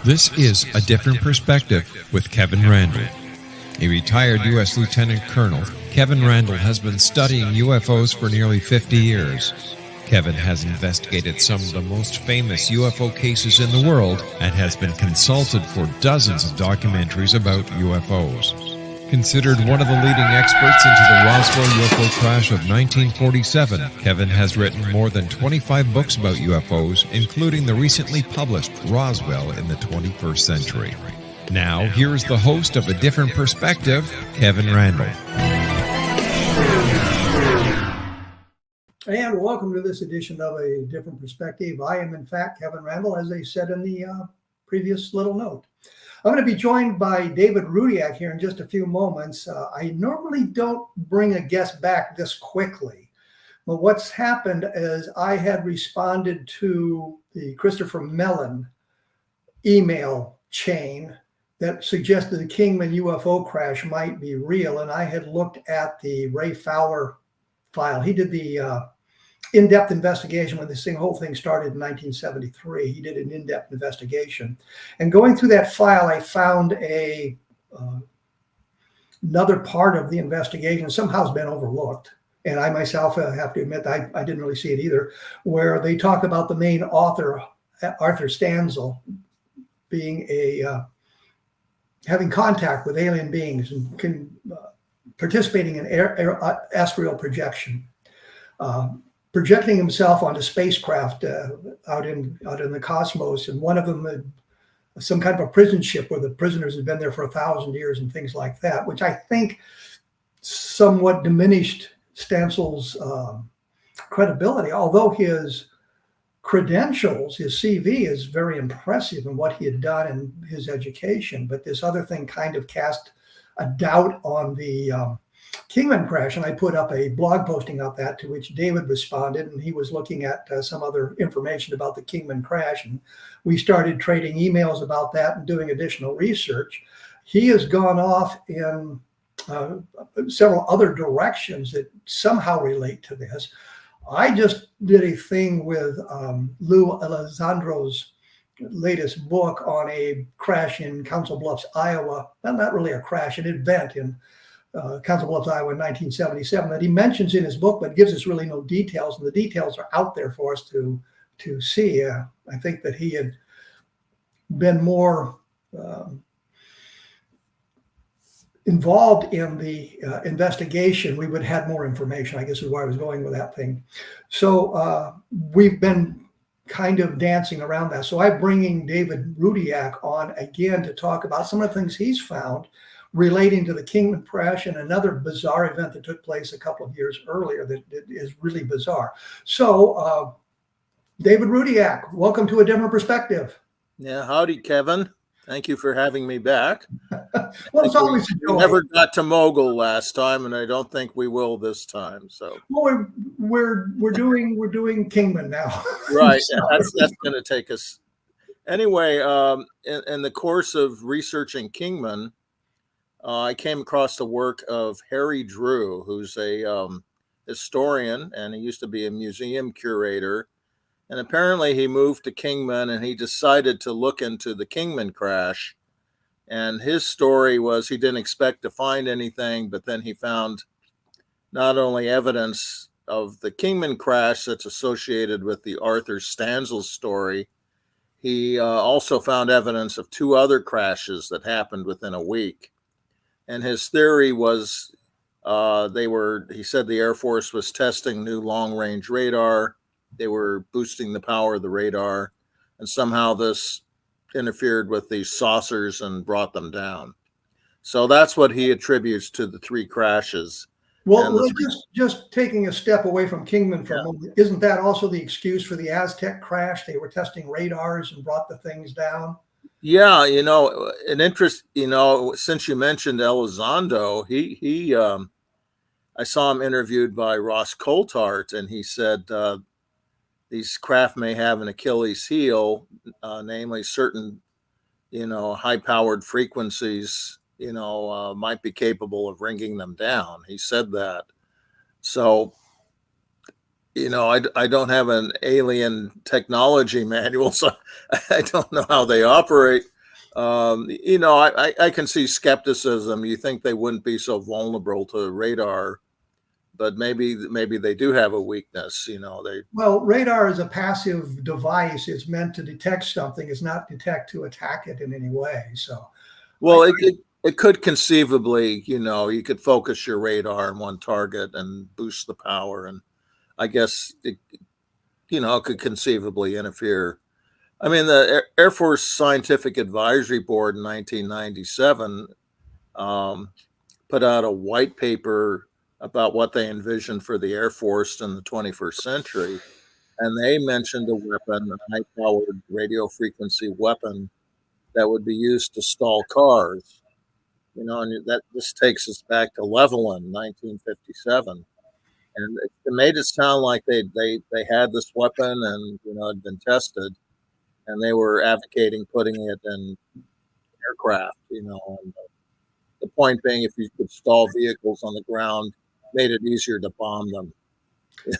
This is A Different Perspective with Kevin Randle. A retired U.S. Lieutenant Colonel, Kevin Randle has been studying UFOs for nearly 50 years. Kevin has investigated some of the most famous UFO cases in the world and has been consulted for dozens of documentaries about UFOs. Considered one of the leading experts into the Roswell UFO crash of 1947, Kevin has written more than 25 books about UFOs, including the recently published Roswell in the 21st Century. Now, here's the host of A Different Perspective, Kevin Randle. And welcome to this edition of A Different Perspective. I am, in fact, Kevin Randle, as I said in the previous little note. I'm going to be joined by David RUDIAK here in just a few moments. I normally don't bring a guest back this quickly, but what's happened is I had responded to the Christopher Mellon email chain that suggested the Kingman UFO crash might be real, and I had looked at the Ray Fowler file. He did the in-depth investigation when this whole thing started in 1973. He did an in-depth investigation. And going through that file, I found another part of the investigation somehow has been overlooked. And I myself have to admit that I didn't really see it either, where they talk about the main author, Arthur Stanzel, being having contact with alien beings and participating in astral projection. Projecting himself onto spacecraft out in the cosmos, and one of them some kind of a prison ship where the prisoners had been there for 1,000 years and things like that, which I think somewhat diminished Stansel's credibility, although his credentials, his CV is very impressive in what he had done in his education. But this other thing kind of cast a doubt on the Kingman crash, and I put up a blog posting about that, to which David responded, and he was looking at some other information about the Kingman crash, and we started trading emails about that and doing additional research. He has gone off in several other directions that somehow relate to this. I just did a thing with Lou Alessandro's latest book on a crash in Council Bluffs, Iowa. Well, not really a crash, an event in Council Bluffs, Iowa in 1977 that he mentions in his book, but gives us really no details. And the details are out there for us to see. I think that he had been more involved in the investigation. We would have had more information, I guess is where I was going with that thing. So we've been kind of dancing around that. So I'm bringing David RUDIAK on again to talk about some of the things he's found relating to the Kingman crash and another bizarre event that took place a couple of years earlier that is really bizarre. So, David RUDIAK, welcome to A Different Perspective. Yeah, howdy, Kevin. Thank you for having me back. Well, it's always a joy. We never got to mogul last time, and I don't think we will this time. So, well, we're doing Kingman now. Right, so. That's going to take us anyway. In the course of researching Kingman, I came across the work of Harry Drew, who's a historian, and he used to be a museum curator. And apparently he moved to Kingman, and he decided to look into the Kingman crash. And his story was he didn't expect to find anything, but then he found not only evidence of the Kingman crash that's associated with the Arthur Stanzel story, he also found evidence of two other crashes that happened within a week. And his theory was he said the Air Force was testing new long-range radar. They were boosting the power of the radar, and somehow this interfered with these saucers and brought them down. So that's what he attributes to the three crashes. Well, just taking a step away from Kingman for a moment, isn't that also the excuse for the Aztec crash? They were testing radars and brought the things down. Yeah, an interest, since you mentioned Elizondo, he I saw him interviewed by Ross Coulthart, and he said these craft may have an Achilles heel, namely certain, high-powered frequencies, might be capable of bringing them down. He said that. So I don't have an alien technology manual, so I don't know how they operate. I can see skepticism. You think they wouldn't be so vulnerable to radar, but maybe they do have a weakness. Well, radar is a passive device. It's meant to detect something. It's not detect to attack it in any way. So, well, it could conceivably, you could focus your radar on one target and boost the power, and I guess it could conceivably interfere. I mean, the Air Force Scientific Advisory Board in 1997 put out a white paper about what they envisioned for the Air Force in the 21st century. And they mentioned a weapon, a high-powered radio frequency weapon that would be used to stall cars. And this takes us back to Levelland, 1957. And it made it sound like they had this weapon and, had been tested. And they were advocating putting it in aircraft, and the point being, if you could stall vehicles on the ground, made it easier to bomb them.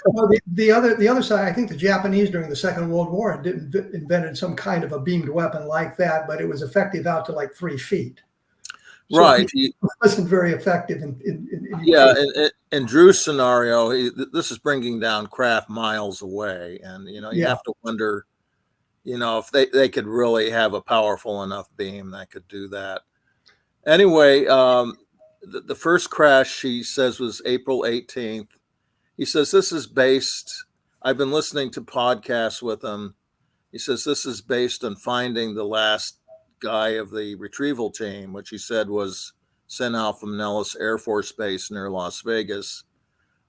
Well, the other side, I think the Japanese during the Second World War invented some kind of a beamed weapon like that, but it was effective out to like 3 feet. So Right. it wasn't very effective in Drew's scenario, this is bringing down craft miles away, and you have to wonder, if they could really have a powerful enough beam that could do that. Anyway, the first crash, he says, was April 18th. He says this is based, I've been listening to podcasts with him. He says this is based on finding the last guy of the retrieval team, which he said was sent out from Nellis Air Force Base near Las Vegas.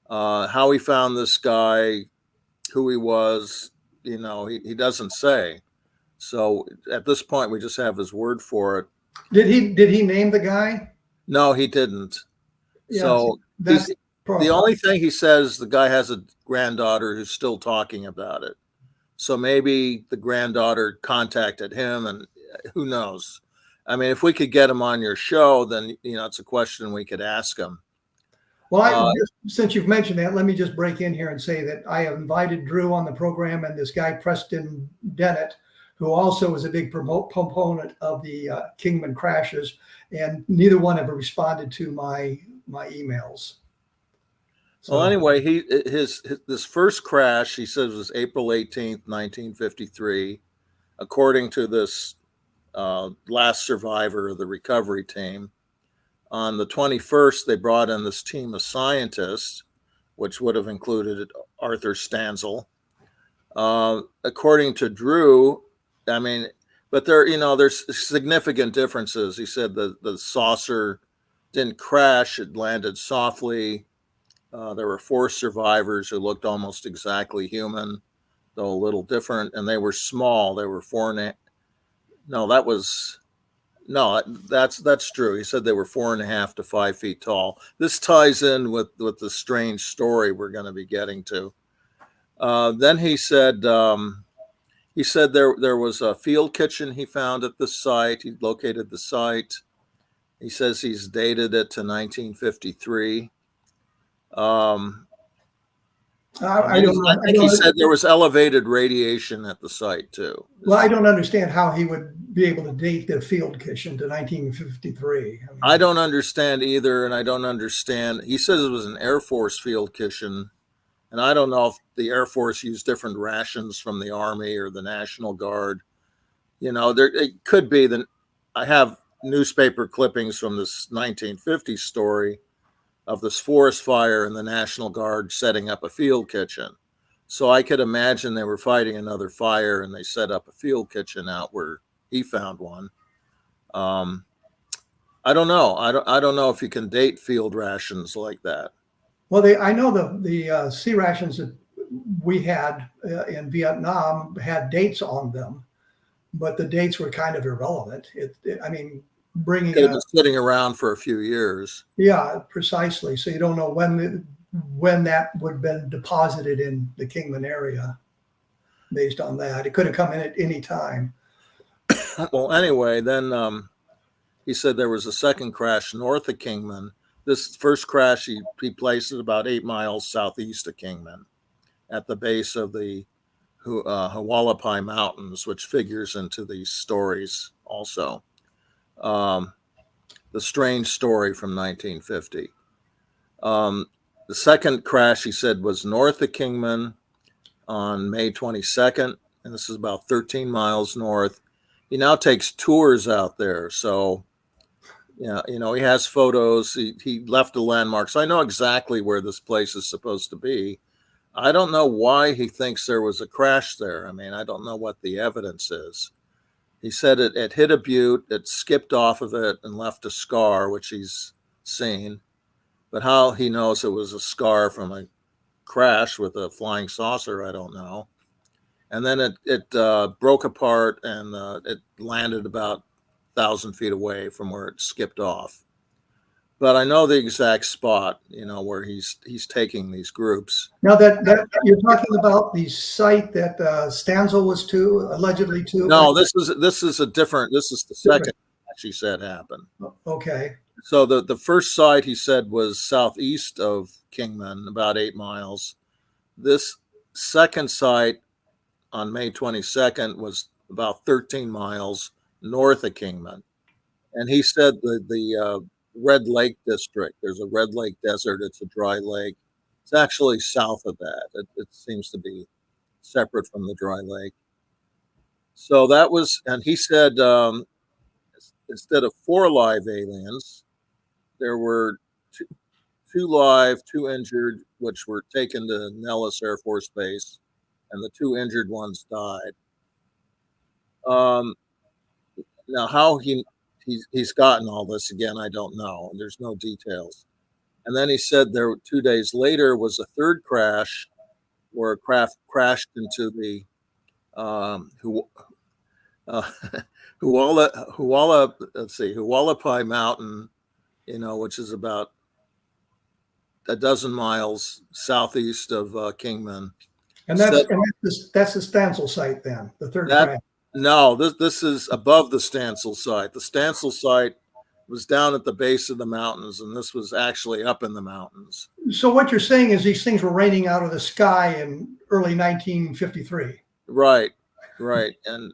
How he found this guy, who he was, he doesn't say. So at this point, we just have his word for it. Did he name the guy? No, he didn't. Yeah, so the only thing he says, the guy has a granddaughter who's still talking about it. So maybe the granddaughter contacted him, and who knows? I mean, if we could get him on your show, then, it's a question we could ask him. Well, since you've mentioned that, let me just break in here and say that I have invited Drew on the program, and this guy, Preston Dennett, who also is a big proponent of the Kingman crashes, and neither one have responded to my emails. So anyway, this first crash, he says, was April 18th, 1953. According to this last survivor of the recovery team, on the 21st, they brought in this team of scientists, which would have included Arthur Stanzel. According to Drew, I mean, but there's significant differences. He said the saucer didn't crash; it landed softly. There were 4 survivors who looked almost exactly human, though a little different, and they were small. They were 4.5. That's true. He said they were 4.5 to 5 feet tall. This ties in with the strange story we're going to be getting to. Then he said there was a field kitchen he found at the site. He located the site. He says he's dated it to 1953. I think he said there was elevated radiation at the site too. Well, I don't understand how he would be able to date the field kitchen to 1953. I don't understand either, and I don't understand. He says it was an Air Force field kitchen, and I don't know if the Air Force used different rations from the Army or the National Guard. It could be that I have newspaper clippings from this 1950 story of this forest fire and the National Guard setting up a field kitchen. So I could imagine they were fighting another fire and they set up a field kitchen out where he found one. I don't know. I don't know if you can date field rations like that. Well, I know the C rations that we had in Vietnam had dates on them, but the dates were kind of irrelevant. Bringing it was sitting around for a few years. Yeah, precisely. So you don't know when that would have been deposited in the Kingman area based on that. It could have come in at any time. Well, anyway, then he said there was a second crash north of Kingman. This first crash, he placed it about 8 miles southeast of Kingman at the base of the Hualapai Mountains, which figures into these stories also. the strange story from 1950. The second crash, he said, was north of Kingman on May 22nd, and this is about 13 miles north. He now takes tours out there, so yeah, he has photos. He left the landmarks. I know exactly where this place is supposed to be. I don't know why he thinks there was a crash there. I mean, I don't know what the evidence is. He said it hit a butte, it skipped off of it and left a scar, which he's seen. But how he knows it was a scar from a crash with a flying saucer, I don't know. And then it broke apart and it landed about 1,000 feet away from where it skipped off. But I know the exact spot, where he's taking these groups. Now that you're talking about the site that Stanzel was allegedly to. No, this is a different. This is the second she said happened. Okay. So the first site he said was southeast of Kingman, about 8 miles. This second site on May 22nd was about 13 miles north of Kingman, and he said the Red Lake district. There's a Red Lake desert. It's a dry lake. It's actually south of that. It seems to be separate from the dry lake. So that was, and he said instead of 4 live aliens, there were two live, 2 injured, which were taken to Nellis Air Force Base, and the 2 injured ones died. Now, how he's gotten all this, again, I don't know. There's no details. And then he said 2 days later was a third crash where a craft crashed into the Hualapai Mountain, which is about a dozen miles southeast of Kingman. And that's the Stanzel site then, the third crash. No, this is above the Stanzel site. The Stanzel site was down at the base of the mountains, and this was actually up in the mountains. So what you're saying is these things were raining out of the sky in early 1953. Right. And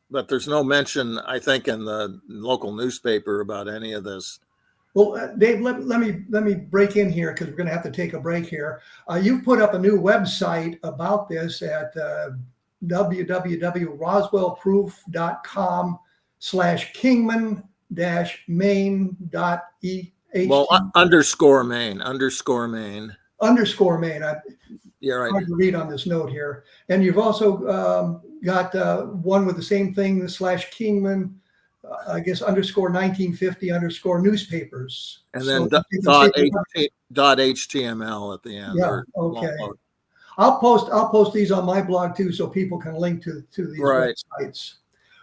but there's no mention, I think, in the local newspaper about any of this. Well, Dave, let me break in here because we're going to have to take a break here. You've put up a new website about this at www.roswellproof.com/Kingman-Maine.e. Well, underscore Maine. Yeah, right. Hard to read on this note here. And you've also got one with the same thing, /Kingman, I guess _1950 _newspapers. And then .html at the end. Yeah. Okay. I'll post these on my blog too, so people can link to these websites.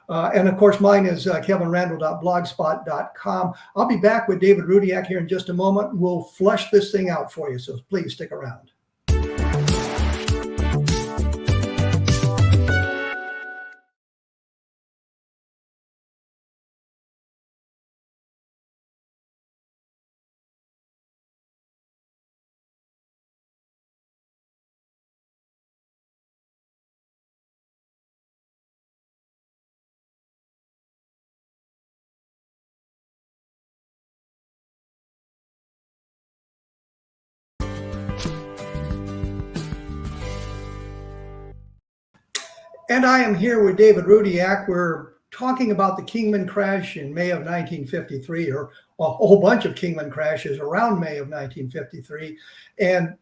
And of course, mine is kevinrandle.blogspot.com. I'll be back with David Rudiak here in just a moment. We'll flesh this thing out for you, so please stick around. And I am here with David Rudiak. We're talking about the Kingman crash in May of 1953, or a whole bunch of Kingman crashes around May of 1953. And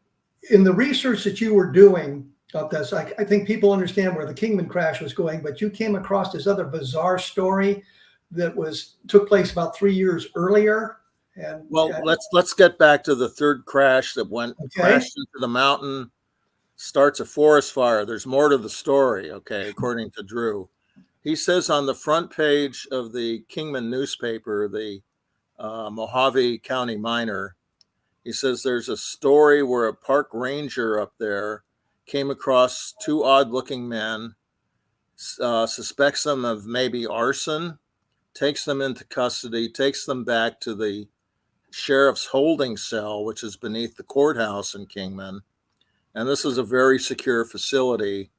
in the research that you were doing of this, I think people understand where the Kingman crash was going, but you came across this other bizarre story that took place about 3 years earlier. And let's get back to the third crash that crashed into the mountain. Starts a forest fire. There's more to the story, according to Drew. He says on the front page of the Kingman newspaper, the Mojave County Miner, he says there's a story where a park ranger up there came across 2 odd-looking men, suspects them of maybe arson, takes them into custody, takes them back to the sheriff's holding cell, which is beneath the courthouse in Kingman. And this is a very secure facility.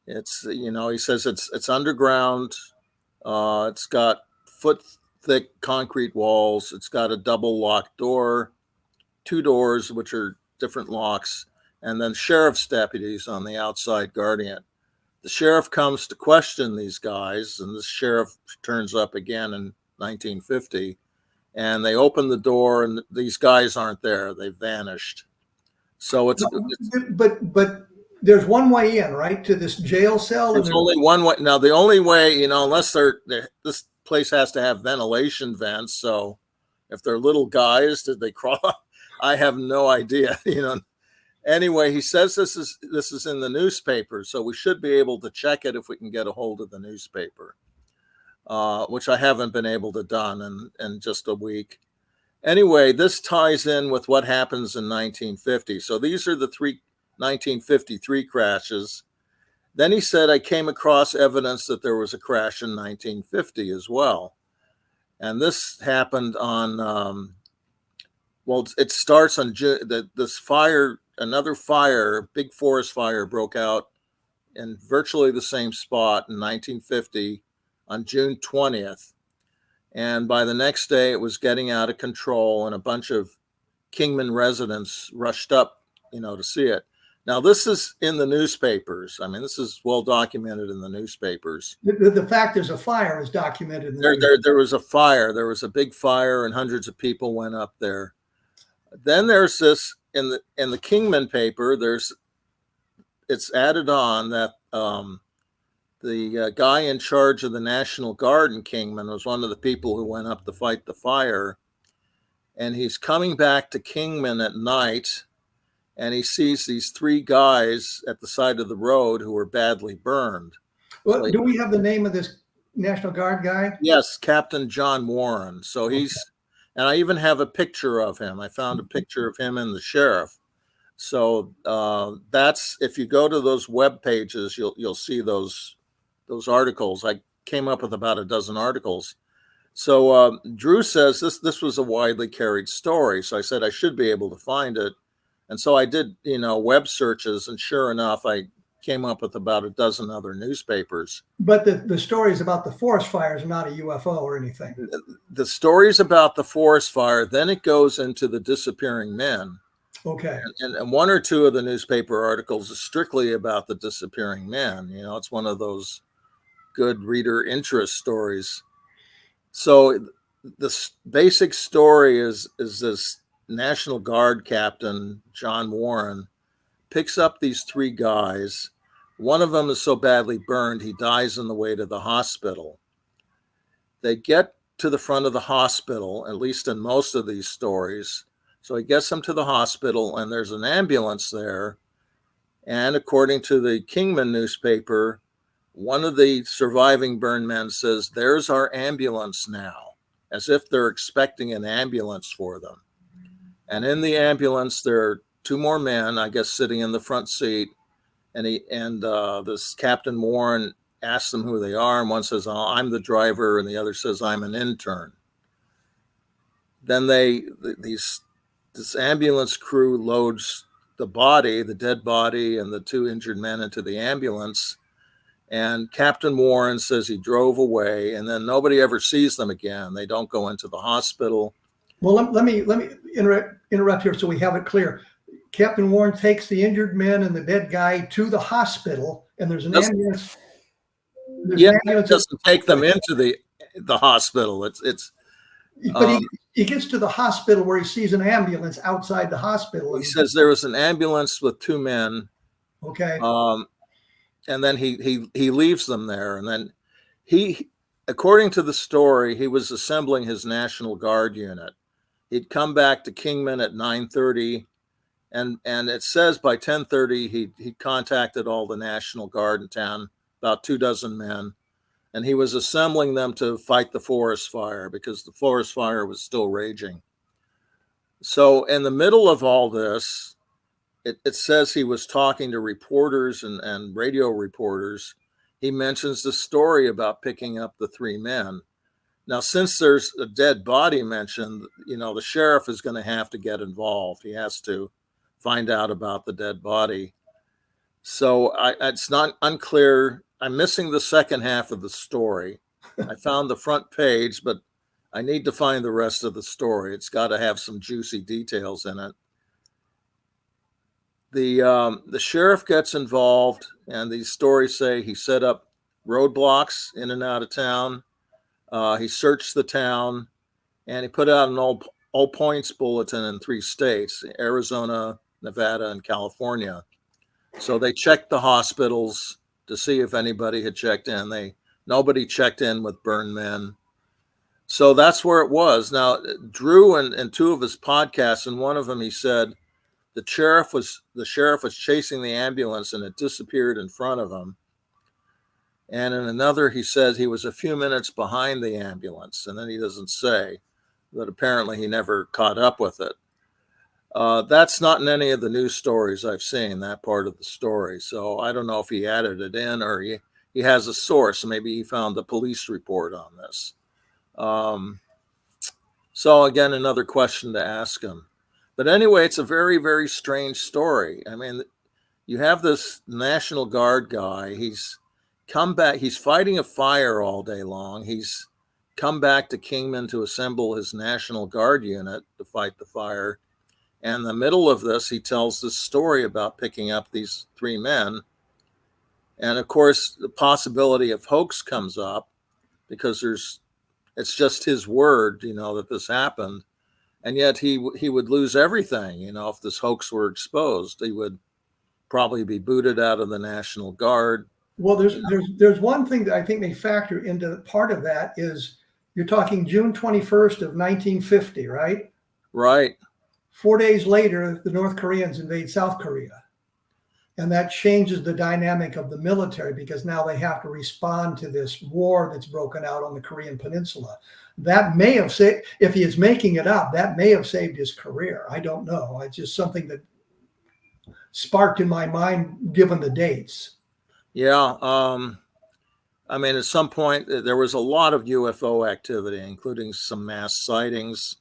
It's, he says it's underground. It's got thick concrete walls. It's got a double locked door, 2 doors, which are different locks, and then sheriff's deputies on the outside guarding it. The sheriff comes to question these guys, and the sheriff turns up again in 1950, and they open the door, and these guys aren't there. They've vanished. So it's but there's one way in, right, to this jail cell. There's only one way. Now, the only way, unless this place has to have ventilation vents. So if they're little guys, did they crawl? I have no idea. Anyway, he says this is in the newspaper, so we should be able to check it if we can get a hold of the newspaper, which I haven't been able to done in just a week. Anyway, this ties in with what happens in 1950. So these are the 3 1953 crashes. Then he said, I came across evidence that there was a crash in 1950 as well. And this happened on, it starts on June. This fire, another fire, big forest fire broke out in virtually the same spot in 1950 on June 20th. And by the next day, it was getting out of control, and a bunch of Kingman residents rushed up, to see it. Now, this is in the newspapers. I mean, this is well documented in the newspapers. The fact there's a fire is documented. There was a fire. There was a big fire, and hundreds of people went up there. Then there's this in the Kingman paper. It's added on that the guy in charge of the National Guard in Kingman was one of the people who went up to fight the fire, and he's coming back to Kingman at night. And he sees these 3 guys at the side of the road who were badly burned. Well, do we have the name of this National Guard guy? Yes, Captain John Warren. So and I even have a picture of him. I found a picture of him and the sheriff. So that's, if you go to those web pages, you'll see those articles. I came up with about a dozen articles. So Drew says this was a widely carried story. So I said I should be able to find it. And so I did, web searches, and sure enough, I came up with about a dozen other newspapers. But the stories about the forest fires are not a UFO or anything. The stories about the forest fire, then it goes into the disappearing men. Okay. And 1 or 2 of the newspaper articles is strictly about the disappearing men. It's one of those good reader interest stories. So the basic story is this National Guard captain, John Warren, picks up these 3 guys. One of them is so badly burned, he dies on the way to the hospital. They get to the front of the hospital, at least in most of these stories. So he gets them to the hospital, and there's an ambulance there. And according to the Kingman newspaper, one of the surviving burned men says, there's our ambulance now, as if they're expecting an ambulance for them. And in the ambulance, there are 2 more men, I guess, sitting in the front seat. And this Captain Warren asks them who they are. And one says, oh, I'm the driver. And the other says, I'm an intern. Then this ambulance crew loads the dead body, and the 2 injured men into the ambulance. And Captain Warren says he drove away, and then nobody ever sees them again. They don't go into the hospital. Well, let me interrupt here so we have it clear. Captain Warren takes the injured men and the dead guy to the hospital, and there's an ambulance. It doesn't take them into the hospital. But he gets to the hospital where he sees an ambulance outside the hospital. He says there was an ambulance with 2 men. Okay. And then he leaves them there, and then according to the story, he was assembling his National Guard unit. He'd come back to Kingman at 9:30, and it says by 10:30 he contacted all the National Guard in town, about 24 men, and he was assembling them to fight the forest fire because the forest fire was still raging. So in the middle of all this, it says he was talking to reporters and radio reporters. He mentions the story about picking up the 3 men. Now, since there's a dead body mentioned, the sheriff is going to have to get involved. He has to find out about the dead body. So it's not unclear. I'm missing the second half of the story. I found the front page, but I need to find the rest of the story. It's got to have some juicy details in it. The sheriff gets involved, and these stories say he set up roadblocks in and out of town. He searched the town, and he put out an all points bulletin in 3 states: Arizona, Nevada, and California. So they checked the hospitals to see if anybody had checked in. Nobody checked in with burned men. So that's where it was. Now, Drew and 2 of his podcasts, in one of them he said the sheriff was chasing the ambulance and it disappeared in front of him. And in another, he says he was a few minutes behind the ambulance, and then he doesn't say, but apparently he never caught up with it. That's not in any of the news stories I've seen, that part of the story. So I don't know if he added it in, or he has a source. Maybe he found the police report on this. So again, another question to ask him. But anyway, it's a very, very strange story. I mean, you have this National Guard guy. He's come back. He's fighting a fire all day long. He's come back to Kingman to assemble his National Guard unit to fight the fire. And in the middle of this, he tells this story about picking up these 3 men. And of course, the possibility of hoax comes up because it's just his word, that this happened. And yet he would lose everything, if this hoax were exposed. He would probably be booted out of the National Guard. Well, there's one thing that I think they factor into part of that is you're talking June 21st of 1950, right? Right. 4 days later, the North Koreans invade South Korea. And that changes the dynamic of the military because now they have to respond to this war that's broken out on the Korean Peninsula. That may have saved, if he is making it up, that may have saved his career. I don't know. It's just something that sparked in my mind given the dates. Yeah. I mean, at some point, there was a lot of UFO activity, including some mass sightings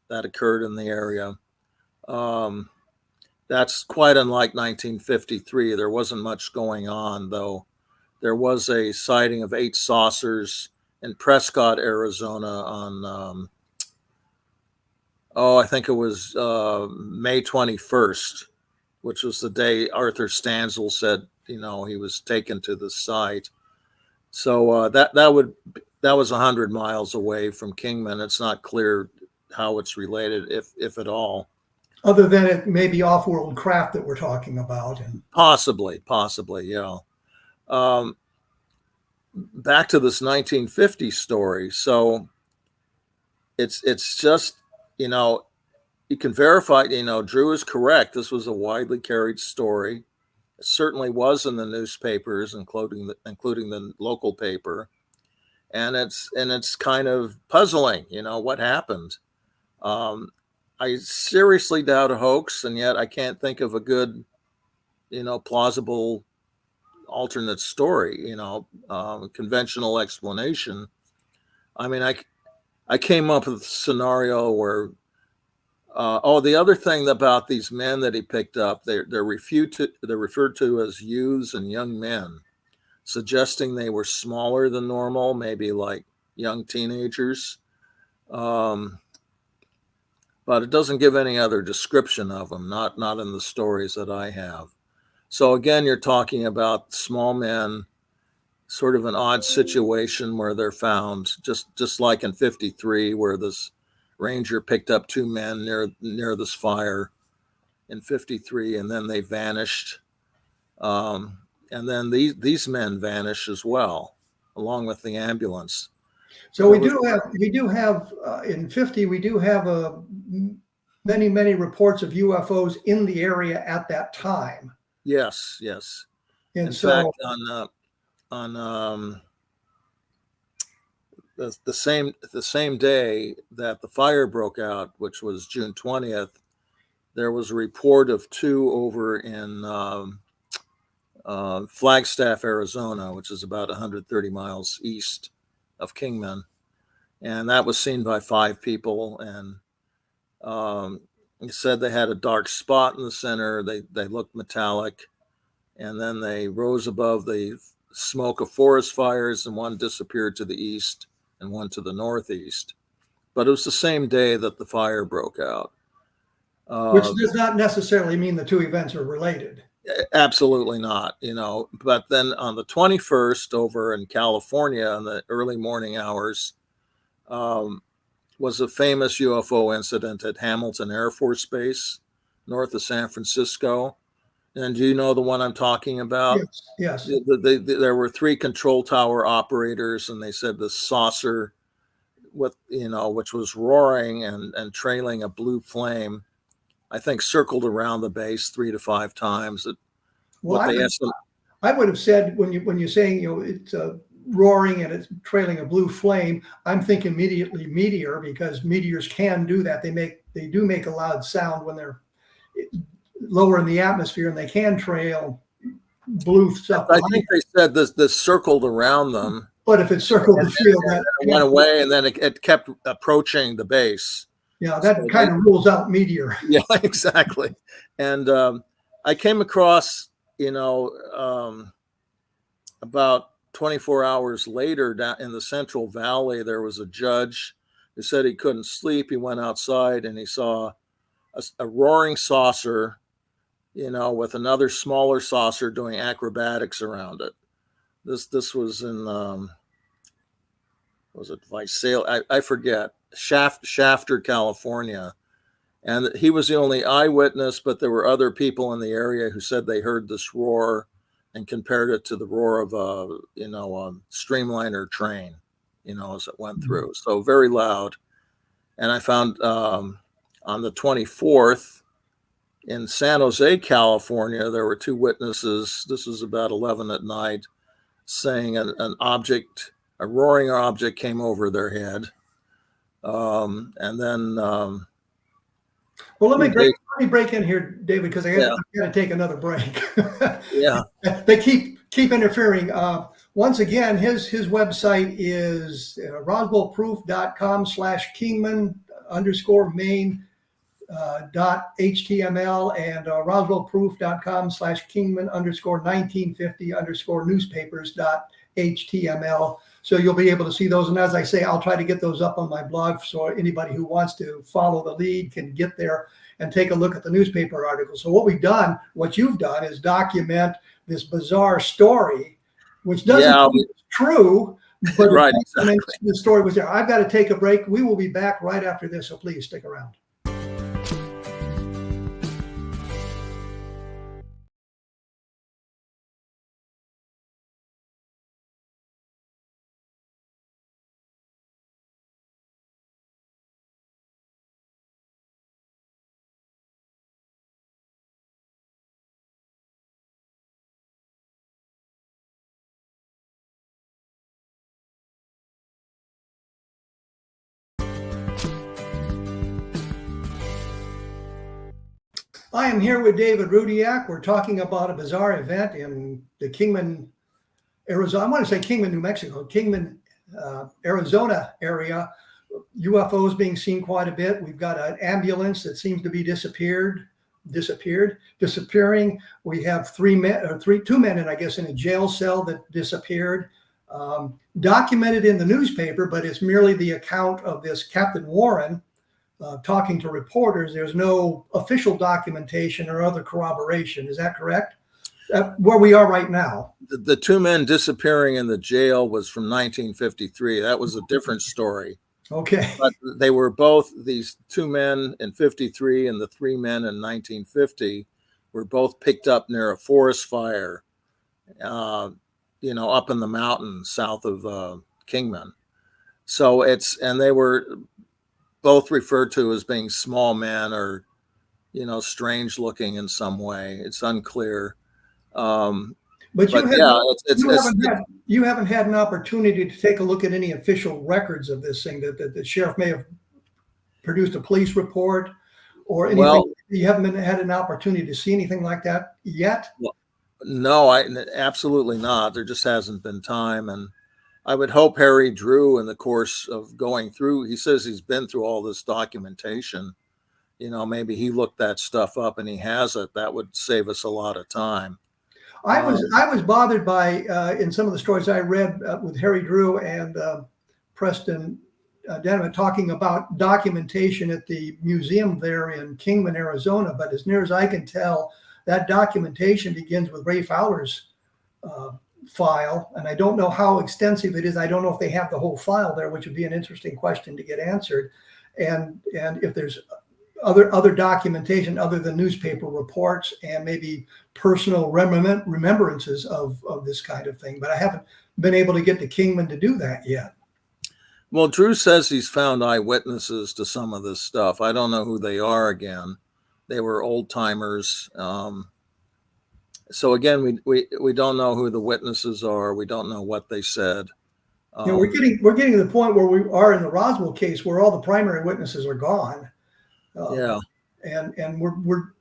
that occurred in the area. That's quite unlike 1953. There wasn't much going on, though. There was a sighting of 8 saucers in Prescott, Arizona on, I think it was May 21st, which was the day Arthur Stanzel said, he was taken to the site. So that was 100 miles away from Kingman. It's not clear how it's related, if at all. Other than it may be off-world craft that we're talking about. And Possibly, yeah. Back to this 1950 story. So it's just, you can verify, Drew is correct. This was a widely carried story. It certainly was in the newspapers, including the local paper. And it's kind of puzzling, what happened. I seriously doubt a hoax, and yet I can't think of a good, plausible alternate story, conventional explanation. I mean, I came up with a scenario where, the other thing about these men that he picked up, they're referred to as youths and young men, suggesting they were smaller than normal, maybe like young teenagers. But it doesn't give any other description of them, not in the stories that I have. So again, you're talking about small men, sort of an odd situation where they're found, just like in 53, where this ranger picked up 2 men near this fire in 53, and then they vanished. And then these men vanish as well, along with the ambulance. So we do have in 50, we do have many reports of UFOs in the area at that time. Yes. And in so, fact, on the same day that the fire broke out, which was June 20th, there was a report of 2 over in Flagstaff, Arizona, which is about 130 miles east of Kingman. And that was seen by 5 people. And he said they had a dark spot in the center. They looked metallic. And then they rose above the smoke of forest fires, and one disappeared to the east and one to the northeast. but it was the same day that the fire broke out. Which does not necessarily mean the two events are related. Absolutely not, But then on the 21st over in California in the early morning hours was a famous UFO incident at Hamilton Air Force Base, north of San Francisco. And do you know the one I'm talking about? Yes. There were 3 control tower operators, and they said the saucer with, which was roaring and trailing a blue flame, I think circled around the base 3 to 5 times. I would have said when you're saying it's roaring and it's trailing a blue flame, I'm thinking immediately meteor, because meteors can do that. They do make a loud sound when they're lower in the atmosphere, and they can trail blue stuff. I think they said this circled around them. But if it circled the field, that went away, and then it kept approaching the base. Yeah, that kind of rules out meteor. Yeah, exactly. And I came across, about 24 hours later, down in the Central Valley, there was a judge who said he couldn't sleep. He went outside and he saw a roaring saucer, with another smaller saucer doing acrobatics around it. This was in, was it Visalia? I forget. Shafter, California. And he was the only eyewitness, but there were other people in the area who said they heard this roar and compared it to the roar of a streamliner train, as it went through. So very loud. And I found on the 24th in San Jose, California, there were 2 witnesses. This was about 11 at night, saying a roaring object came over their head. And then, well, let me break in here, David, because I got to take another break. Yeah, they keep interfering. Once again, his website is roswellproof.com/Kingman_main.html and roswellproof.com/Kingman_1950_newspapers.html. So you'll be able to see those. And as I say, I'll try to get those up on my blog, so anybody who wants to follow the lead can get there and take a look at the newspaper articles. So what you've done is document this bizarre story, which doesn't mean it's true, but right, exactly. The story was there. I've got to take a break. We will be back right after this, so please stick around. I am here with David Rudiak. We're talking about a bizarre event in the Kingman, Arizona. I want to say Kingman, New Mexico, Kingman, Arizona area. UFOs being seen quite a bit. We've got an ambulance that seems to be disappearing. We have 2 men, and I guess in a jail cell that disappeared. Documented in the newspaper, but it's merely the account of this Captain Warren talking to reporters. There's no official documentation or other corroboration. Is that correct? Where we are right now. The 2 men disappearing in the jail was from 1953. That was a different story. Okay. But they were both, these 2 men in 53 and the 3 men in 1950 were both picked up near a forest fire, up in the mountains south of Kingman. So and they were both referred to as being small men or, strange looking in some way. It's unclear. But you haven't had an opportunity to take a look at any official records of this thing, that the sheriff may have produced a police report or anything. Well, you haven't had an opportunity to see anything like that yet? Well, no, absolutely not. There just hasn't been time. And I would hope Harry Drew, in the course of going through, he says he's been through all this documentation. Maybe he looked that stuff up and he has it. That would save us a lot of time. I was bothered by in some of the stories I read with Harry Drew and Preston Denman talking about documentation at the museum there in Kingman, Arizona. But as near as I can tell, that documentation begins with Ray Fowler's file, and I don't know how extensive it is. I don't know if they have the whole file there, which would be an interesting question to get answered. And if there's other documentation other than newspaper reports and maybe personal remembrances of this kind of thing. But I haven't been able to get to Kingman to do that yet. Well, Drew says he's found eyewitnesses to some of this stuff. I don't know who they are again. They were old timers. So again, we don't know who the witnesses are. We don't know what they said. We're getting to the point where we are in the Roswell case where all the primary witnesses are gone. And we're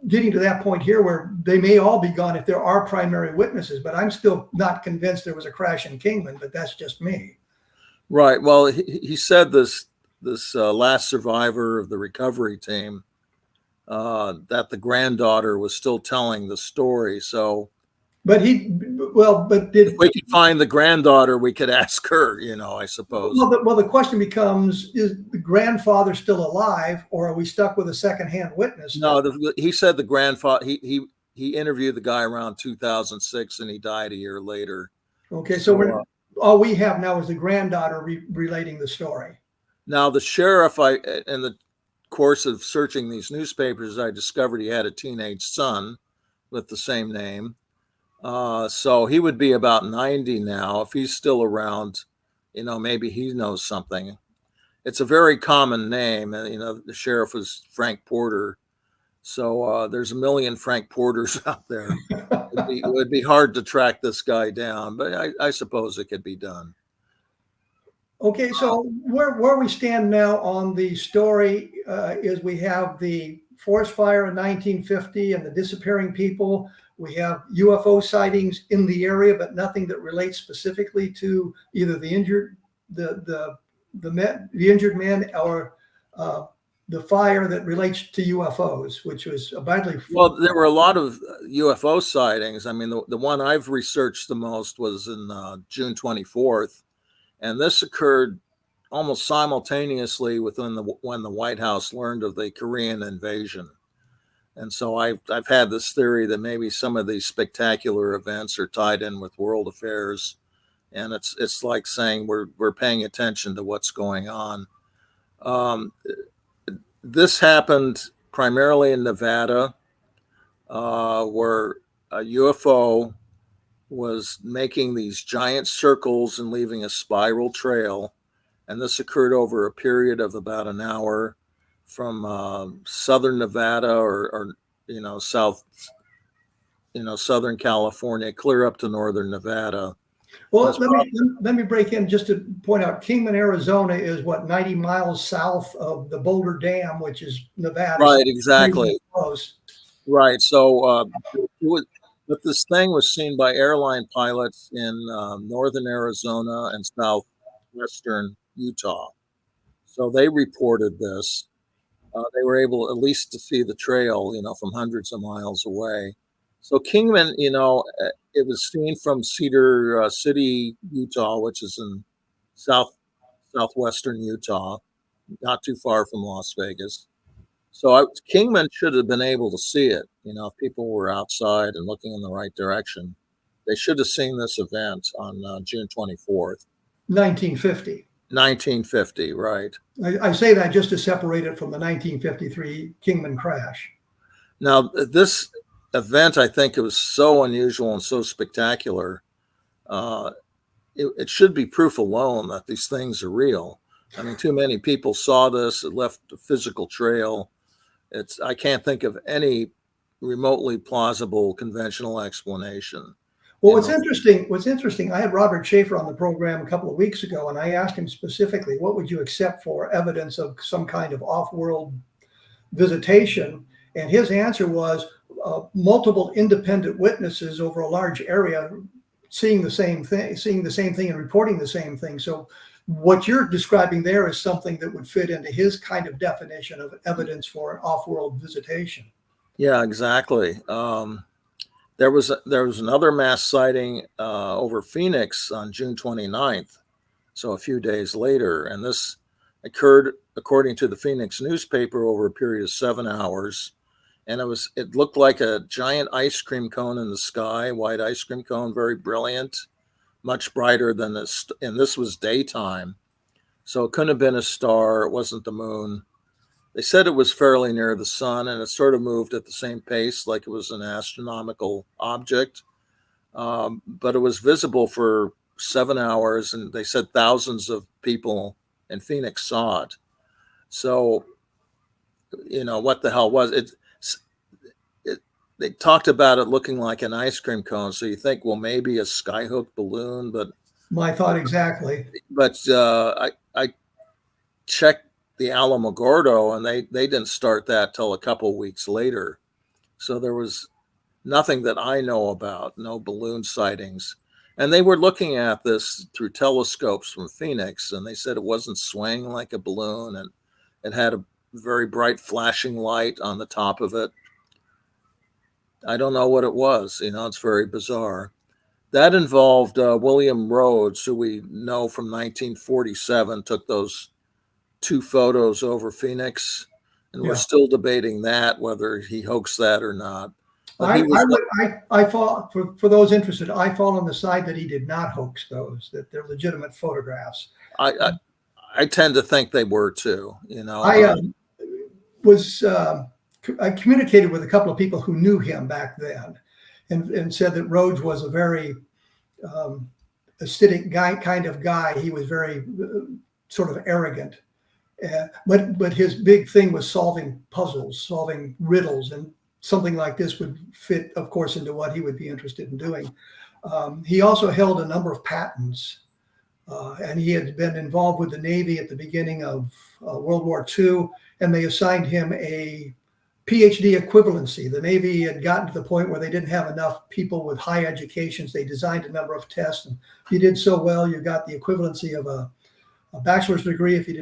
getting to that point here where they may all be gone if there are primary witnesses, but I'm still not convinced there was a crash in Kingman, but that's just me. Right. Well, he said this last survivor of the recovery team, that the granddaughter was still telling the story. So, if we could find the granddaughter, we could ask her, I suppose. Well, the question becomes, is the grandfather still alive, or are we stuck with a secondhand witness? No, he said the grandfather, he interviewed the guy around 2006 and he died a year later. Okay. So all we have now is the granddaughter relating the story. Now, the sheriff, in the course of searching these newspapers, I discovered he had a teenage son with the same name. So he would be about 90 now. If he's still around, maybe he knows something. It's a very common name. And, the sheriff was Frank Porter. So there's a million Frank Porters out there. It would be hard to track this guy down, but I suppose it could be done. Okay, so where we stand now on the story is we have the forest fire in 1950 and the disappearing people. We have UFO sightings in the area, but nothing that relates specifically to either the injured men or the fire that relates to UFOs, which was badly. Well, there were a lot of UFO sightings. I mean, the one I've researched the most was in June 24th. And this occurred almost simultaneously when the White House learned of the Korean invasion. And so I've had this theory that maybe some of these spectacular events are tied in with world affairs. And it's like saying we're paying attention to what's going on. This happened primarily in Nevada, where a UFO was making these giant circles and leaving a spiral trail. And this occurred over a period of about an hour from southern Nevada or southern California, clear up to northern Nevada. Well, let me break in just to point out, Kingman, Arizona is 90 miles south of the Boulder Dam, which is Nevada. Right, exactly. Close. Right. So but this thing was seen by airline pilots in northern Arizona and southwestern Utah. So they reported this. They were able at least to see the trail, from hundreds of miles away. So Kingman, it was seen from Cedar City, Utah, which is in southwestern Utah, not too far from Las Vegas. So Kingman should have been able to see it. If people were outside and looking in the right direction, they should have seen this event on June 24th. 1950. 1950, right. I say that just to separate it from the 1953 Kingman crash. Now, this event, I think it was so unusual and so spectacular. It should be proof alone that these things are real. I mean, too many people saw this. It left a physical trail. I can't think of any remotely plausible conventional explanation. Well, what's interesting, I had Robert Schaefer on the program a couple of weeks ago, and I asked him specifically, what would you accept for evidence of some kind of off-world visitation? And his answer was multiple independent witnesses over a large area seeing the same thing and reporting the same thing. So what you're describing there is something that would fit into his kind of definition of evidence for an off-world visitation. Yeah, exactly. There was another mass sighting over Phoenix on June 29th, so a few days later, and this occurred, according to the Phoenix newspaper, over a period of 7 hours. And it looked like a giant ice cream cone in the sky, white ice cream cone, very brilliant, much brighter than this. And this was daytime. So it couldn't have been a star. It wasn't the moon. They said it was fairly near the sun, and it sort of moved at the same pace, like it was an astronomical object. But it was visible for 7 hours, and they said thousands of people in Phoenix saw it. So, what the hell was it? They talked about it looking like an ice cream cone. So you think, well, maybe a skyhook balloon, but My thought exactly. But I checked the Alamogordo, and they didn't start that till a couple weeks later. So there was nothing that I know about, no balloon sightings. And they were looking at this through telescopes from Phoenix, and they said it wasn't swaying like a balloon, and it had a very bright flashing light on the top of it. I don't know what it was. It's very bizarre. That involved William Rhodes, who we know from 1947, took those 2 photos over Phoenix, and we're still debating that, whether he hoaxed that or not. But I fall for those interested. I fall on the side that he did not hoax those; that they're legitimate photographs. I tend to think they were too. I communicated with a couple of people who knew him back then, and said that Rhodes was a very acidic kind of guy. He was very sort of arrogant, but his big thing was solving puzzles, solving riddles, and something like this would fit, of course, into what he would be interested in doing. He also held a number of patents, and he had been involved with the Navy at the beginning of World War II, and they assigned him a PhD equivalency. The Navy had gotten to the point where they didn't have enough people with high educations. They designed a number of tests, and if you did so well, you got the equivalency of a bachelor's degree. If you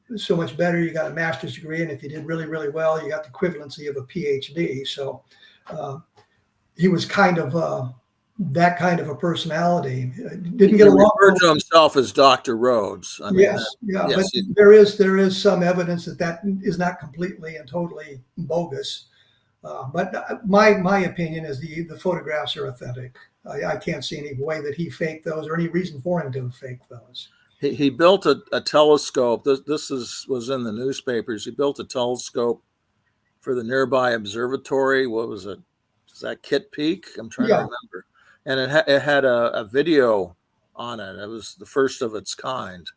did so much better, you got a master's degree, and if you did really, really well, you got the equivalency of a PhD. So he was kind of that kind of a personality. Didn't get along. He referred to himself as Dr. Rhodes. Yes, but there is some evidence that is not completely and totally bogus. But my opinion is the photographs are authentic. I can't see any way that he faked those, or any reason for him to fake those. He built a telescope. This was in the newspapers. He built a telescope for the nearby observatory. What was it? Is that Kitt Peak? I'm trying to remember. And it had a video on it. It was the first of its kind.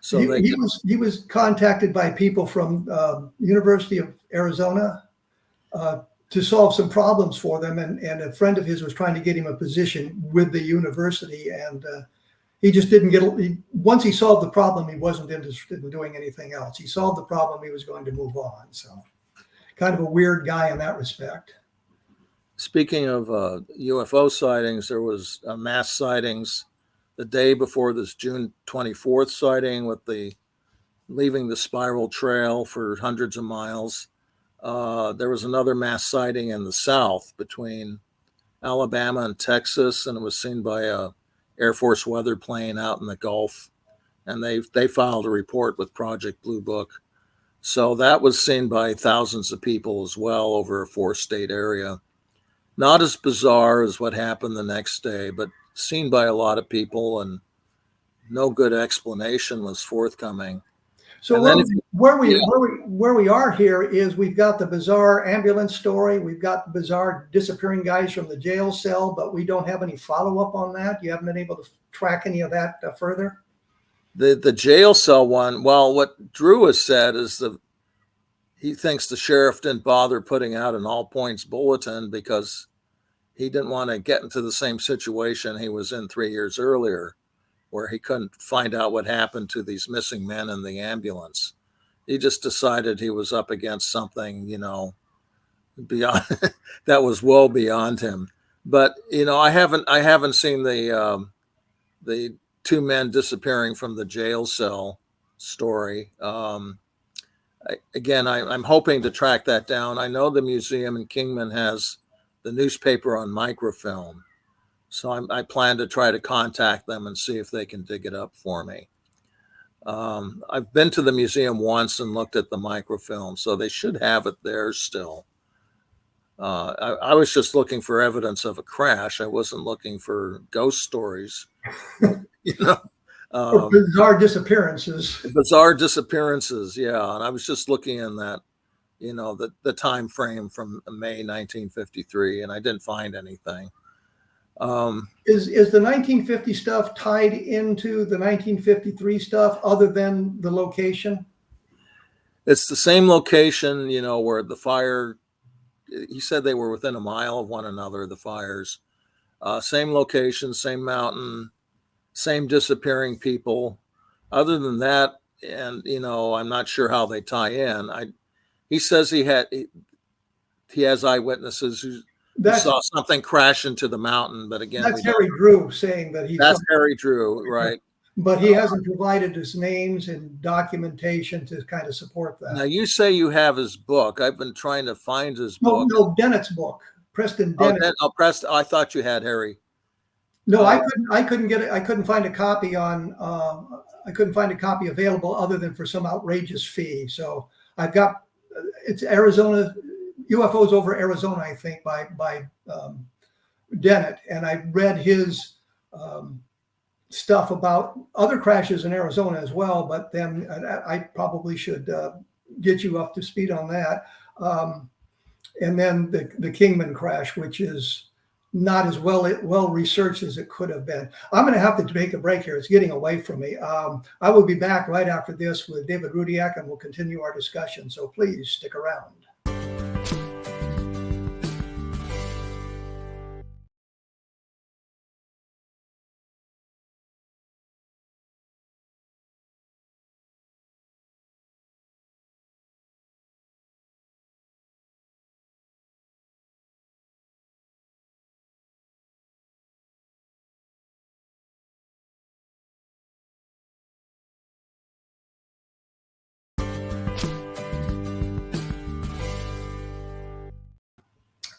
So he was contacted by people from University of Arizona to solve some problems for them, and a friend of his was trying to get him a position with the university, and he just didn't get. Once he solved the problem, he wasn't interested in doing anything else. He solved the problem; he was going to move on. So, kind of a weird guy in that respect. Speaking of UFO sightings, there was mass sightings the day before this June 24th sighting, with leaving the spiral trail for hundreds of miles. There was another mass sighting in the south between Alabama and Texas, and it was seen by a Air Force weather plane out in the Gulf, and they filed a report with Project Blue Book. So that was seen by thousands of people as well over a 4-state area. Not as bizarre as what happened the next day, but seen by a lot of people, and no good explanation was forthcoming. So where we are here is we've got the bizarre ambulance story. We've got the bizarre disappearing guys from the jail cell, but we don't have any follow-up on that. You haven't been able to track any of that further? The jail cell one, well, what Drew has said is he thinks the sheriff didn't bother putting out an all points bulletin because he didn't want to get into the same situation he was in 3 years earlier, where he couldn't find out what happened to these missing men in the ambulance. He just decided he was up against something, beyond that was well beyond him. But I haven't seen the 2 men disappearing from the jail cell story. I'm hoping to track that down. I know the museum in Kingman has the newspaper on microfilm, so I plan to try to contact them and see if they can dig it up for me. I've been to the museum once and looked at the microfilm, so they should have it there still. I was just looking for evidence of a crash. I wasn't looking for ghost stories, you know. Or bizarre disappearances. Bizarre disappearances, yeah. And I was just looking in that, the time frame from May 1953, and I didn't find anything. Is the 1950 stuff tied into the 1953 stuff other than the location? It's the same location, where the fire, he said they were within a mile of one another, the fires. Same location, same mountain, same disappearing people. Other than that, and I'm not sure how they tie in. He says he has eyewitnesses who saw something crash into the mountain, but again, that's Harry Drew saying that that's Harry Drew, right? But he hasn't provided his names and documentation to kind of support that. Now you say you have his book. I've been trying to find his book. No, Dennett's book, Preston Dennett. Preston. I thought you had Harry. No, I couldn't get it. I couldn't find a copy on. I couldn't find a copy available other than for some outrageous fee. So I've got it's Arizona UFOs over Arizona, I think, by Dennett, and I read his stuff about other crashes in Arizona as well. But then I probably should get you up to speed on that. And then the Kingman crash, which is not as well researched as it could have been. I'm going to have to take a break here. It's getting away from me. I will be back right after this with David Rudiak, and we'll continue our discussion. So please stick around.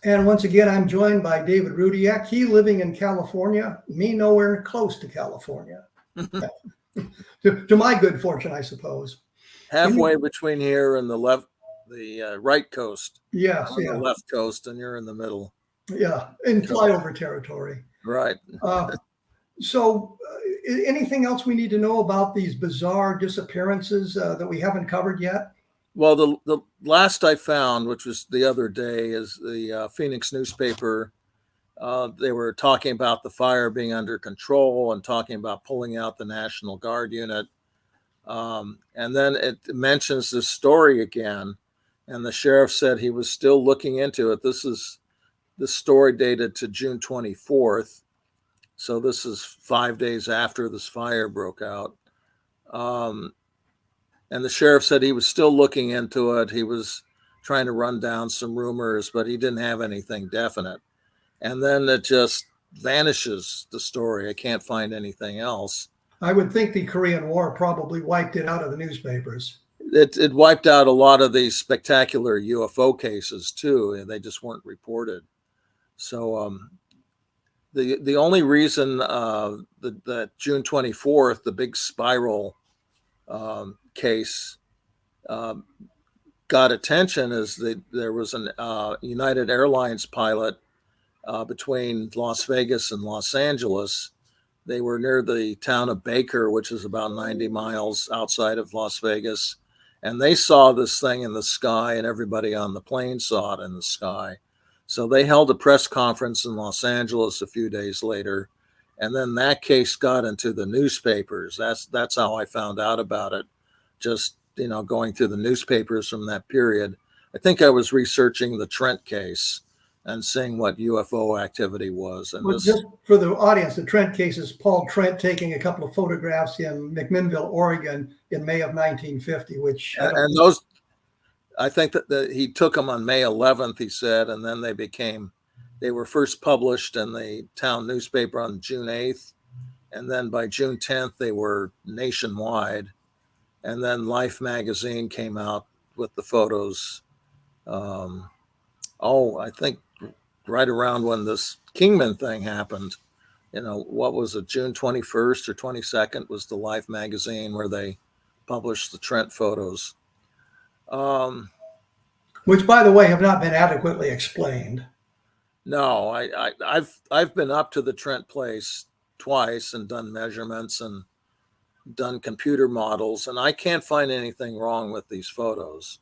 And once again, I'm joined by David Rudiak. He living in California, me nowhere close to California. to my good fortune, I suppose. Halfway between here and the right coast. Yes, I'm on the left coast, and you're in the middle. Yeah, in flyover territory. Right. So anything else we need to know about these bizarre disappearances that we haven't covered yet? Well, the last I found, which was the other day, is the Phoenix newspaper. They were talking about the fire being under control and talking about pulling out the National Guard unit. And then it mentions this story again, and the sheriff said he was still looking into it. This story dated to June 24th. So this is 5 days after this fire broke out. And the sheriff said he was still looking into it. He was trying to run down some rumors, but he didn't have anything definite. And then it just vanishes, the story. I can't find anything else. I would think the Korean War probably wiped it out of the newspapers. It wiped out a lot of these spectacular UFO cases too, and they just weren't reported. So the only reason that June 24th, the big spiral case got attention is that there was an United Airlines pilot between Las Vegas and Los Angeles. They were near the town of Baker, which is about 90 miles outside of Las Vegas. And they saw this thing in the sky, and everybody on the plane saw it in the sky. So they held a press conference in Los Angeles a few days later. And then that case got into the newspapers. That's how I found out about it. Just, going through the newspapers from that period. I think I was researching the Trent case and seeing what UFO activity was. And just for the audience, the Trent case is Paul Trent taking a couple of photographs in McMinnville, Oregon in May of 1950, which... I think that he took them on May 11th, he said, and then they were first published in the town newspaper on June 8th. And then by June 10th, they were nationwide. And then Life magazine came out with the photos. I think right around when this Kingman thing happened, what was it, June 21st or 22nd was the Life magazine where they published the Trent photos. Which, by the way, have not been adequately explained. No, I've been up to the Trent place twice and done measurements and done computer models, and I can't find anything wrong with these photos.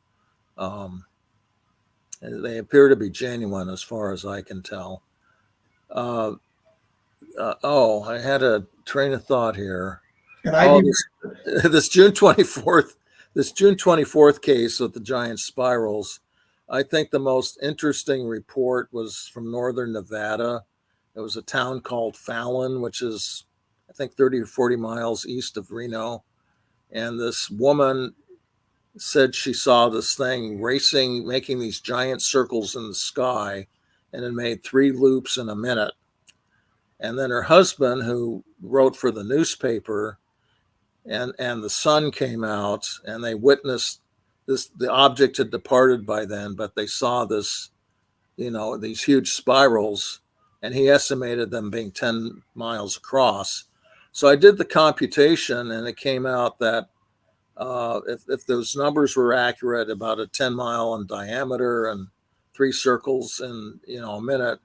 They appear to be genuine as far as I can tell. I had a train of thought here. And this June 24th case with the giant spirals. I think the most interesting report was from northern Nevada. It was a town called Fallon, which is, I think, 30 or 40 miles east of Reno. And this woman said she saw this thing racing, making these giant circles in the sky, and it made 3 loops in a minute. And then her husband, who wrote for the newspaper, and the sun came out, and they witnessed this. The object had departed by then, but they saw this, these huge spirals, and he estimated them being 10 miles across. So I did the computation, and it came out that if those numbers were accurate, about a 10 mile in diameter and 3 circles in a minute,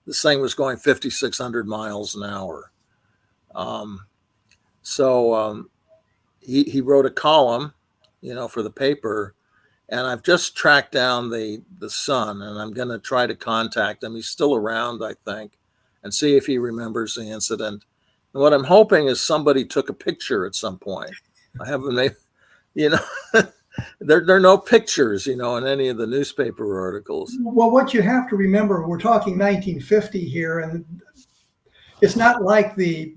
this thing was going 5,600 miles an hour. He wrote a column, for the paper, and I've just tracked down the son, and I'm going to try to contact him. He's still around, I think, and see if he remembers the incident. And what I'm hoping is somebody took a picture at some point. I haven't made, there are no pictures, in any of the newspaper articles. Well, what you have to remember, we're talking 1950 here, and it's not like the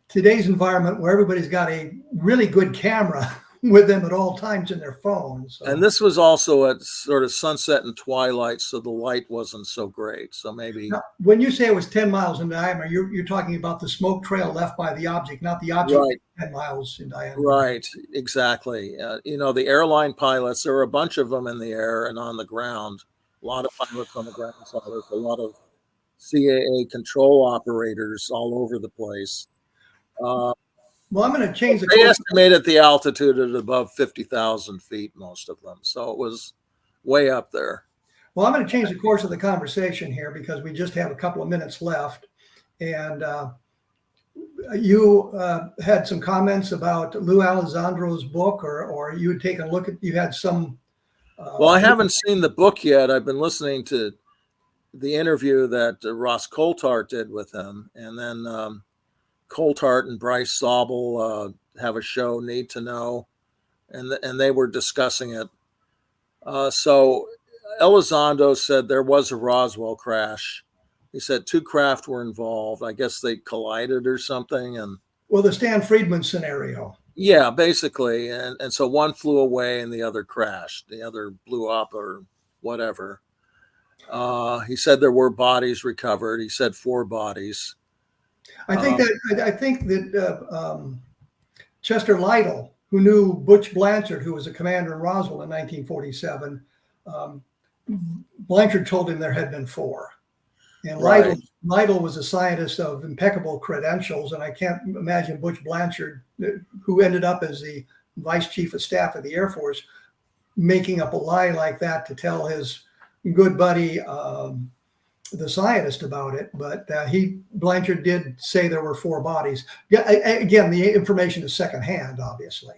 today's environment where everybody's got a really good camera with them at all times in their phones. So. And this was also at sort of sunset and twilight, so the light wasn't so great. So maybe now, when you say it was 10 miles in diameter, you're talking about the smoke trail left by the object, not the object right. 10 miles in diameter. Right, exactly. The airline pilots, there were a bunch of them in the air and on the ground. A lot of pilots on the ground. So there's a lot of CAA control operators all over the place. Well, I'm going to change the They estimated the altitude at above 50,000 feet, most of them. So it was way up there. Well, I'm going to change the course of the conversation here because we just have a couple of minutes left. And you had some comments about Lou Alessandro's book, or you had taken a look at, you had some. Well, I haven't seen the book yet. I've been listening to the interview that Ross Coulthart did with him. And then Coulthart and Bryce Sobel have a show, Need to Know, and they were discussing it. So Elizondo said there was a Roswell crash. He said 2 craft were involved. I guess they collided or something. And well, the Stan Friedman scenario. Yeah, basically. And so one flew away and the other crashed. The other blew up or whatever. He said there were bodies recovered. He said 4 bodies. I think that Chester Lytle, who knew Butch Blanchard, who was a commander in Roswell in 1947, Blanchard told him there had been 4. And Right. Lytle was a scientist of impeccable credentials, and I can't imagine Butch Blanchard, who ended up as the vice chief of staff of the Air Force, making up a lie like that to tell his good buddy, the scientist, about it. But Blanchard did say there were 4 bodies. Yeah, again, the information is secondhand, obviously.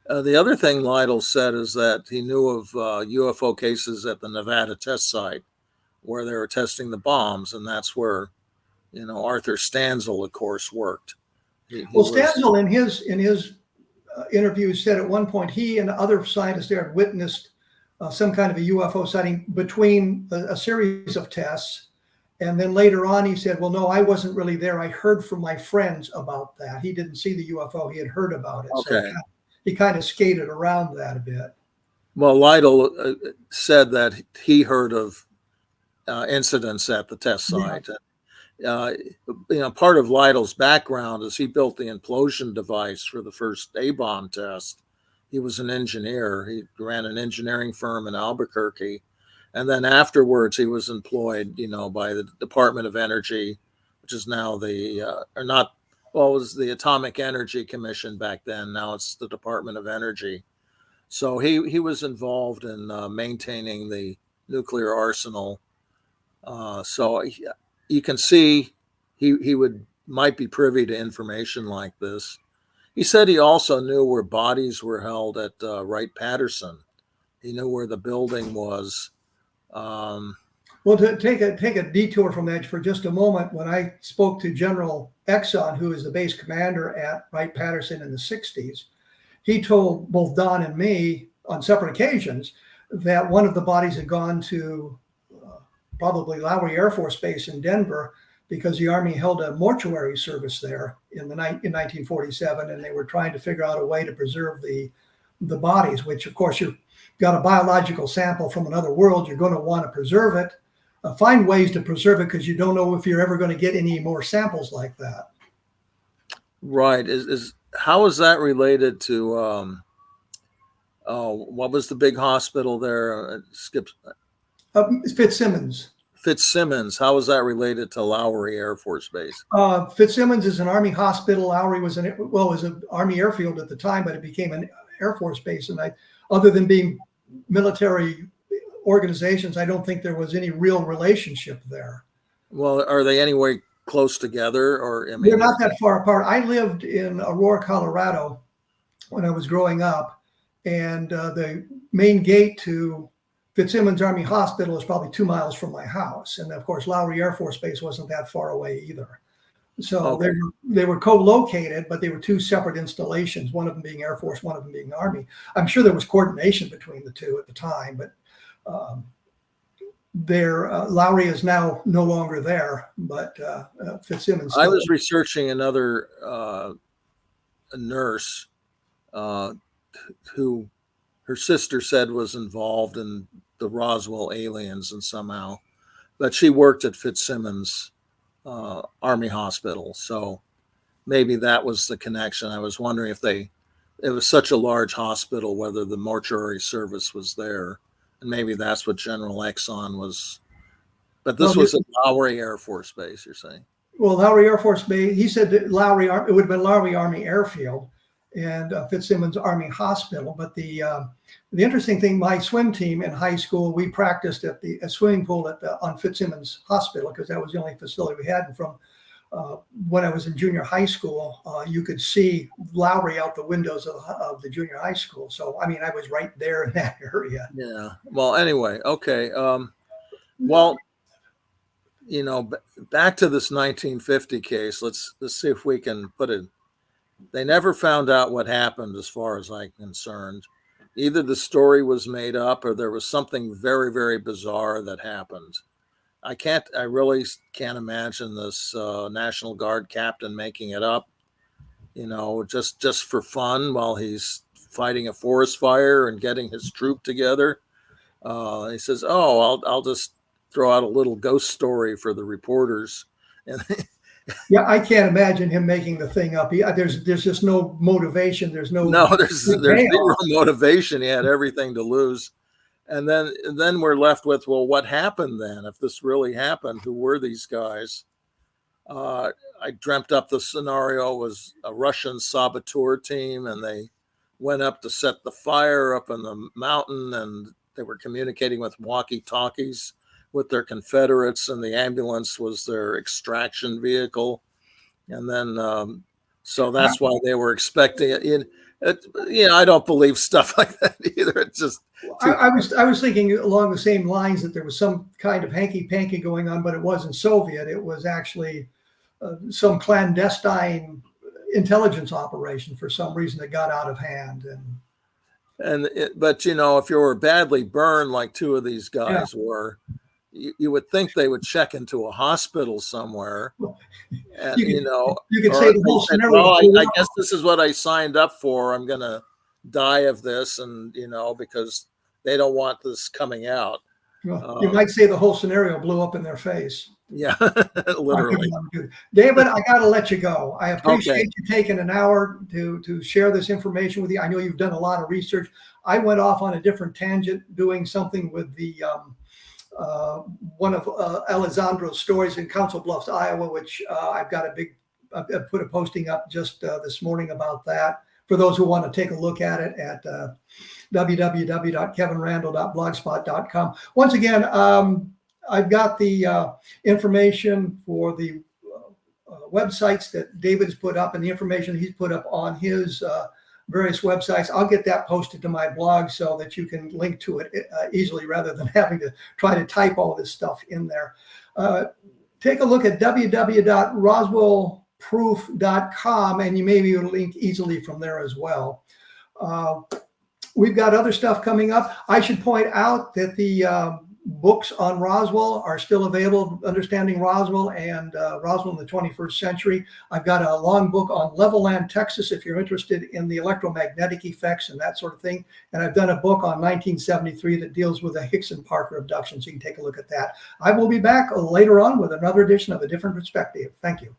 The other thing Lytle said is that he knew of UFO cases at the Nevada test site where they were testing the bombs, and that's where, Arthur Stanzel, of course, worked. Stanzel, in his interview, said at one point he and other scientists there had witnessed some kind of a UFO sighting between a series of tests. And then later on, he said, well, no, I wasn't really there. I heard from my friends about that. He didn't see the UFO. He had heard about it. Okay. So he kind of skated around that a bit. Well, Lytle said that he heard of incidents at the test site. Yeah. Part of Lytle's background is he built the implosion device for the first A-bomb test. He was an engineer. He ran an engineering firm in Albuquerque. And then afterwards, he was employed, by the Department of Energy, which is now well, it was the Atomic Energy Commission back then. Now it's the Department of Energy. So he was involved in maintaining the nuclear arsenal. So you can see he might be privy to information like this. He said he also knew where bodies were held at Wright-Patterson. He knew where the building was. Well, to take a detour from that for just a moment, when I spoke to General Exxon, who is the base commander at Wright-Patterson in the 60s, he told both Don and me on separate occasions that one of the bodies had gone to probably Lowry Air Force Base in Denver because the Army held a mortuary service there in 1947, and they were trying to figure out a way to preserve the bodies, which, of course, you've got a biological sample from another world. You're going to want to preserve it. Find ways to preserve it because you don't know if you're ever going to get any more samples like that. Right. How is that related to what was the big hospital there? Fitzsimmons. Fitzsimmons. How is that related to Lowry Air Force Base? Fitzsimmons is an Army hospital. Lowry was it was an Army airfield at the time, but it became an Air Force base. And other than being military organizations, I don't think there was any real relationship there. Well, are they anyway close together, or they're not that far apart? I lived in Aurora, Colorado when I was growing up, and the main gate to Fitzsimmons Army Hospital is probably 2 miles from my house. And of course, Lowry Air Force Base wasn't that far away either. So okay. They were co-located, but they were two separate installations, one of them being Air Force, one of them being Army. I'm sure there was coordination between the two at the time, but Lowry is now no longer there, but Fitzsimmons. I was researching another a nurse who her sister said was involved in the Roswell aliens and somehow, but she worked at Fitzsimmons Army Hospital. So maybe that was the connection. I was wondering if it was such a large hospital, whether the mortuary service was there. And maybe that's what General Exxon was. But this was at Lowry Air Force Base, you're saying? Well, Lowry Air Force Base, he said that it would have been Lowry Army Airfield and Fitzsimmons Army Hospital. But the interesting thing, my swim team in high school, we practiced at the swimming pool on Fitzsimmons Hospital because that was the only facility we had. And from when I was in junior high school, you could see Lowry out the windows of the junior high school. So, I mean, I was right there in that area. Yeah. Well, anyway, okay. Well, back to this 1950 case. Let's see if we can put it. They never found out what happened, as far as I'm concerned. Either the story was made up or there was something very, very bizarre that happened. I really can't imagine this National Guard captain making it up, just for fun while he's fighting a forest fire and getting his troop together. He says, I'll just throw out a little ghost story for the reporters. And yeah, I can't imagine him making the thing up. There's just no motivation. There's zero motivation. He had everything to lose. And then we're left with, well, what happened then? If this really happened, who were these guys? I dreamt up the scenario was a Russian saboteur team, and they went up to set the fire up in the mountain, and they were communicating with walkie-talkies with their Confederates, and the ambulance was their extraction vehicle. And then, so that's why they were expecting it. I don't believe stuff like that either. It's just I was thinking along the same lines that there was some kind of hanky-panky going on, but it wasn't Soviet. It was actually some clandestine intelligence operation for some reason that got out of hand. But if you were badly burned like two of these guys were, you would think they would check into a hospital somewhere. And, you could say the whole scenario. Well, I guess this is what I signed up for. I'm going to die of this, and because they don't want this coming out. Well, you might say the whole scenario blew up in their face. Yeah, literally. David, I got to let you go. I appreciate you taking an hour to share this information with you. I know you've done a lot of research. I went off on a different tangent doing something with the one of Alessandro's stories in Council Bluffs, Iowa, which I've got a big I put a posting up just this morning about that for those who want to take a look at it at www.kevinrandle.blogspot.com. Once again, I've got the information for the websites that David has put up and the information he's put up on his various websites. I'll get that posted to my blog so that you can link to it easily rather than having to try to type all this stuff in there. Take a look at www.roswellproof.com and you may be able to link easily from there as well. We've got other stuff coming up. I should point out that the books on Roswell are still available, Understanding Roswell and Roswell in the 21st Century. I've got a long book on Level Land, Texas, if you're interested in the electromagnetic effects and that sort of thing. And I've done a book on 1973 that deals with the Hicks and Parker abduction, so you can take a look at that. I will be back later on with another edition of A Different Perspective. Thank you.